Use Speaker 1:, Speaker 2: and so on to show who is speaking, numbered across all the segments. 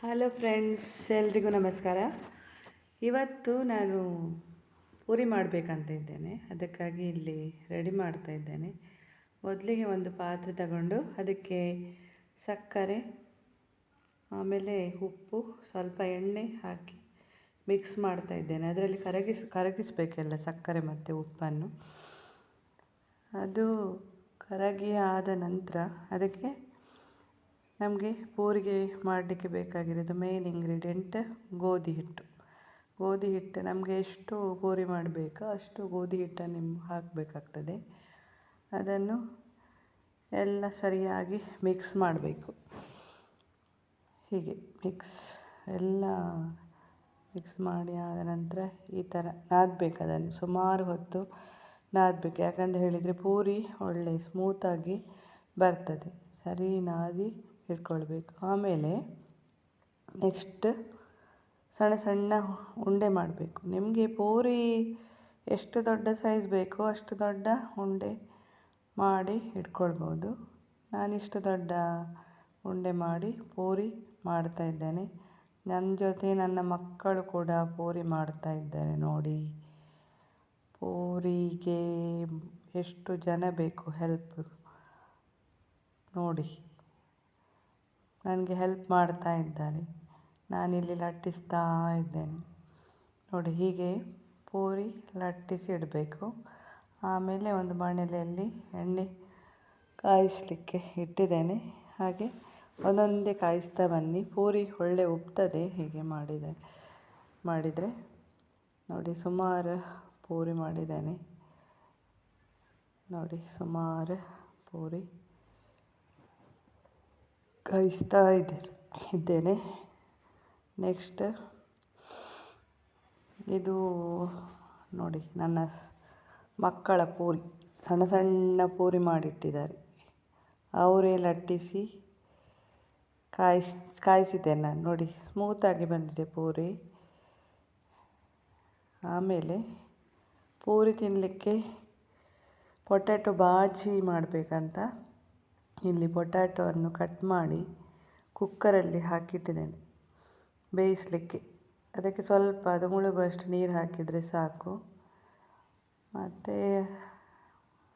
Speaker 1: Hello friends, ಎಲ್ರಿಗೂ ನಮಸ್ಕಾರ. ಇವತ್ತು ನಾನು ಪೂರಿ ಮಾಡಬೇಕಂತ ಇದ್ದೇನೆ. ಅದಕ್ಕಾಗಿ ಇಲ್ಲಿ ರೆಡಿ ಮಾಡ್ತಾ ಇದ್ದೇನೆ. ಮೊದಲಿಗೆ ಒಂದು ಪಾತ್ರೆ ತಗೊಂಡು ಅದಕ್ಕೆ ಸಕ್ಕರೆ, ಆಮೇಲೆ ಉಪ್ಪು, ಸ್ವಲ್ಪ ಎಣ್ಣೆ ಹಾಕಿ ಮಿಕ್ಸ್ ಮಾಡ್ತಾ ಇದ್ದೇನೆ. ಅದರಲ್ಲಿ ಕರಗಿಸಬೇಕೆಲ್ಲ ಸಕ್ಕರೆ ಮತ್ತು ಉಪ್ಪನ್ನು. ಅದು ಕರಗಿ ಆದ ನಂತರ ಅದಕ್ಕೆ ನಮಗೆ ಪೂರಿಗೆ ಮಾಡಲಿಕ್ಕೆ ಬೇಕಾಗಿರೋದು ಮೇನ್ ಇಂಗ್ರೀಡಿಯೆಂಟ್ ಗೋಧಿ ಹಿಟ್ಟು. ಗೋಧಿ ಹಿಟ್ಟು ನಮಗೆ ಎಷ್ಟು ಪೂರಿ ಮಾಡಬೇಕೋ ಅಷ್ಟು ಗೋಧಿ ಹಿಟ್ಟನ್ನು ಹಾಕಬೇಕಾಗ್ತದೆ. ಅದನ್ನು ಎಲ್ಲ ಸರಿಯಾಗಿ ಮಿಕ್ಸ್ ಮಾಡಬೇಕು. ಹೀಗೆ ಎಲ್ಲ ಮಿಕ್ಸ್ ಮಾಡಿ ಆದ ನಂತರ ಈ ಥರ ನಾದಬೇಕು. ಅದನ್ನು ಸುಮಾರು ಹೊತ್ತು ನಾದಬೇಕು. ಯಾಕಂತ ಹೇಳಿದರೆ ಪೂರಿ ಒಳ್ಳೆ ಸ್ಮೂತಾಗಿ ಬರ್ತದೆ. ಸರಿ ನಾದಿ ಇಟ್ಕೊಳ್ಬೇಕು. ಆಮೇಲೆ ನೆಕ್ಸ್ಟ್ ಸಣ್ಣ ಸಣ್ಣ ಉಂಡೆ ಮಾಡಬೇಕು. ನಿಮಗೆ ಪೂರಿ ಎಷ್ಟು ದೊಡ್ಡ ಸೈಜ್ ಬೇಕೋ ಅಷ್ಟು ದೊಡ್ಡ ಉಂಡೆ ಮಾಡಿ ಇಟ್ಕೊಳ್ಬೋದು. ನಾನಿಷ್ಟು ದೊಡ್ಡ ಉಂಡೆ ಮಾಡಿ ಪೂರಿ ಮಾಡ್ತಾ ಇದ್ದೇನೆ. ನನ್ನ ಜೊತೆ ನನ್ನ ಮಕ್ಕಳು ಕೂಡ ಪೂರಿ ಮಾಡ್ತಾ ಇದ್ದಾರೆ. ನೋಡಿ, ಪೂರಿಗೆ ಎಷ್ಟು ಜನ ಬೇಕು ಹೆಲ್ಪ್ ನೋಡಿ. ನನಗೆ ಹೆಲ್ಪ್ ಮಾಡ್ತಾ ಇದ್ದಾರೆ. ನಾನಿಲ್ಲಿ ಲಟ್ಟಿಸ್ತಾ ಇದ್ದೇನೆ. ನೋಡಿ, ಹೀಗೆ ಪೂರಿ ಲಟ್ಟಿಸಿ ಇಡಬೇಕು. ಆಮೇಲೆ ಒಂದು ಬಾಣಲೆಯಲ್ಲಿ ಎಣ್ಣೆ ಕಾಯಿಸಲಿಕ್ಕೆ ಇಟ್ಟಿದ್ದೇನೆ. ಹಾಗೆ ಒಂದೊಂದೇ ಕಾಯಿಸ್ತಾ ಬನ್ನಿ. ಪೂರಿ ಒಳ್ಳೆ ಉಬ್ತದೆ ಹೀಗೆ ಮಾಡಿದರೆ. ನೋಡಿ, ಸುಮಾರು ಪೂರಿ ಮಾಡಿದ್ದೇನೆ. ನೋಡಿ, ಸುಮಾರು ಪೂರಿ ಕಾಯಿಸ್ತಾ ಇದ್ದೇನೆ. ನೆಕ್ಸ್ಟ್ ಇದು ನೋಡಿ, ನನ್ನ ಮಕ್ಕಳ ಪೂರಿ ಸಣ್ಣ ಸಣ್ಣ ಪೂರಿ ಮಾಡಿಟ್ಟಿದ್ದಾರೆ. ಅವರೇ ಲಟ್ಟಿಸಿ ಕಾಯಿಸಿದ್ದೇನೆ ನಾನು. ನೋಡಿ, ಸ್ಮೂತಾಗಿ ಬಂದಿದೆ ಪೂರಿ. ಆಮೇಲೆ ಪೂರಿ ತಿನ್ನಲಿಕ್ಕೆ ಪೊಟ್ಯಾಟೊ ಬಾಜಿ ಮಾಡಬೇಕಂತ ಇಲ್ಲಿ ಪೊಟ್ಯಾಟೊವನ್ನು ಕಟ್ ಮಾಡಿ ಕುಕ್ಕರಲ್ಲಿ ಹಾಕಿಟ್ಟಿದ್ದೇನೆ ಬೇಯಿಸಲಿಕ್ಕೆ. ಅದಕ್ಕೆ ಸ್ವಲ್ಪ ಅದು ಮುಳುಗುವಷ್ಟು ನೀರು ಹಾಕಿದರೆ ಸಾಕು. ಮತ್ತು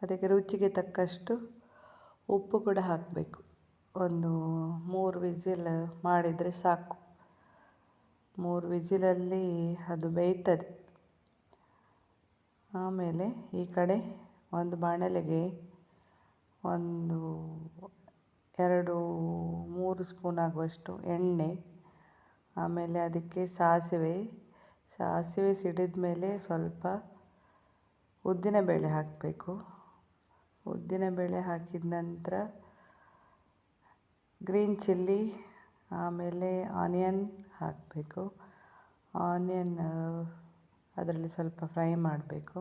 Speaker 1: ಅದಕ್ಕೆ ರುಚಿಗೆ ತಕ್ಕಷ್ಟು ಉಪ್ಪು ಕೂಡ ಹಾಕಬೇಕು. ಒಂದು 3 ವಿಸಿಲ್ ಮಾಡಿದರೆ ಸಾಕು. 3 ವಿಸಿಲಲ್ಲಿ ಅದು ಬೇಯ್ತದೆ. ಆಮೇಲೆ ಈ ಕಡೆ ಒಂದು ಬಾಣಲೆಗೆ 2-3 ಸ್ಪೂನ್ ಆಗುವಷ್ಟು ಎಣ್ಣೆ, ಆಮೇಲೆ ಅದಕ್ಕೆ ಸಾಸಿವೆ ಸಿಡಿದ ಮೇಲೆ ಸ್ವಲ್ಪ ಉದ್ದಿನಬೇಳೆ ಹಾಕಬೇಕು. ಉದ್ದಿನಬೇಳೆ ಹಾಕಿದ ನಂತರ ಗ್ರೀನ್ ಚಿಲ್ಲಿ, ಆಮೇಲೆ ಆನಿಯನ್ ಹಾಕಬೇಕು. ಆನಿಯನ್ ಅದರಲ್ಲಿ ಸ್ವಲ್ಪ ಫ್ರೈ ಮಾಡಬೇಕು.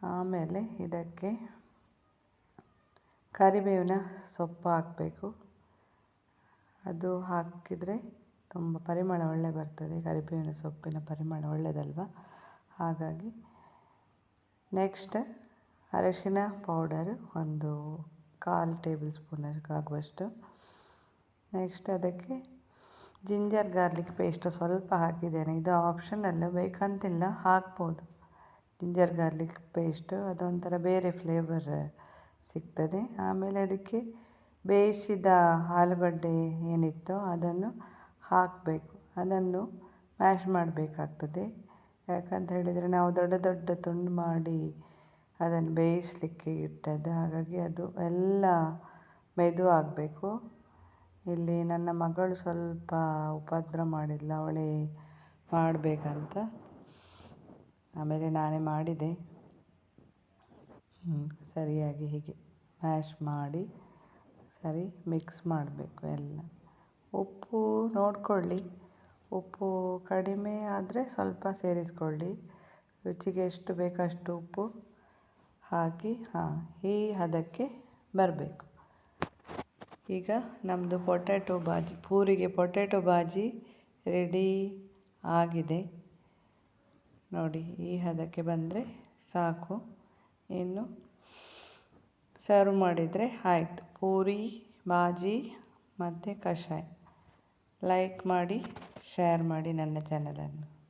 Speaker 1: ಆಮೇಲೆ ಇದಕ್ಕೆ ಕರಿಬೇವಿನ ಸೊಪ್ಪು ಹಾಕಬೇಕು. ಅದು ಹಾಕಿದರೆ ತುಂಬ ಪರಿಮಳ ಒಳ್ಳೆ ಬರ್ತದೆ. ಕರಿಬೇವಿನ ಸೊಪ್ಪಿನ ಪರಿಮಳ ಒಳ್ಳೆಯದಲ್ವ, ಹಾಗಾಗಿ. ನೆಕ್ಸ್ಟ್ ಅರಶಿನ ಪೌಡರ್ ಒಂದು 1/4 ಟೇಬಲ್ ಸ್ಪೂನ್ ಆಗುವಷ್ಟು. ನೆಕ್ಸ್ಟ್ ಅದಕ್ಕೆ ಜಿಂಜರ್ ಗಾರ್ಲಿಕ್ ಪೇಸ್ಟ್ ಸ್ವಲ್ಪ ಹಾಕಿದ್ದೇನೆ. ಇದು ಆಪ್ಷನಲ್, ಬೇಕಂತಿಲ್ಲ, ಹಾಕ್ಬೋದು. ಜಿಂಜರ್ ಗಾರ್ಲಿಕ್ ಪೇಸ್ಟ್ ಅದೊಂಥರ ಬೇರೆ ಫ್ಲೇವರ್ ಸಿಗ್ತದೆ. ಆಮೇಲೆ ಅದಕ್ಕೆ ಬೇಯಿಸಿದ ಆಲೂಗಡ್ಡೆ ಏನಿತ್ತೋ ಅದನ್ನು ಹಾಕಬೇಕು. ಅದನ್ನು ಮ್ಯಾಶ್ ಮಾಡಬೇಕಾಗ್ತದೆ. ಯಾಕಂತ ಹೇಳಿದರೆ ನಾವು ದೊಡ್ಡ ದೊಡ್ಡ ತುಂಡು ಮಾಡಿ ಅದನ್ನು ಬೇಯಿಸಲಿಕ್ಕೆ ಇಟ್ಟದ್ದು. ಹಾಗಾಗಿ ಅದು ಎಲ್ಲ ಮೆದು ಆಗಬೇಕು. ಇಲ್ಲಿ ನನ್ನ ಮಗಳು ಸ್ವಲ್ಪ ಉಪದ್ರ ಮಾಡಿದ್ಲು, ಅವಳೇ ಮಾಡಬೇಕಂತ. ಆಮೇಲೆ ನಾನೇ ಮಾಡಿದೆ. ಸರಿಯಾಗಿ ಹೀಗೆ ಮ್ಯಾಶ್ ಮಾಡಿ ಸರಿ ಮಿಕ್ಸ್ ಮಾಡಬೇಕು ಎಲ್ಲ. ಉಪ್ಪು ನೋಡಿಕೊಳ್ಳಿ. ಉಪ್ಪು ಕಡಿಮೆ ಆದರೆ ಸ್ವಲ್ಪ ಸೇರಿಸ್ಕೊಳ್ಳಿ. ರುಚಿಗೆ ಎಷ್ಟು ಬೇಕಷ್ಟು ಉಪ್ಪು ಹಾಕಿ ಈ ಹದಕ್ಕೆ ಬರಬೇಕು. ಈಗ ನಮ್ಮದು ಪೂರಿಗೆ ಪೊಟ್ಯಾಟೊ ಬಾಜಿ ರೆಡಿ ಆಗಿದೆ. ನೋಡಿ, ಈ ಹದಕ್ಕೆ ಬಂದರೆ ಸಾಕು. ಇನ್ನು ಸರ್ವ್ ಮಾಡಿದರೆ ಆಯಿತು. ಪೂರಿ, ಬಾಜಿ ಮತ್ತು ಕಷಾಯ ಲೈಕ್ ಮಾಡಿ, ಶೇರ್ ಮಾಡಿ ನನ್ನ ಚಾನಲನ್ನು.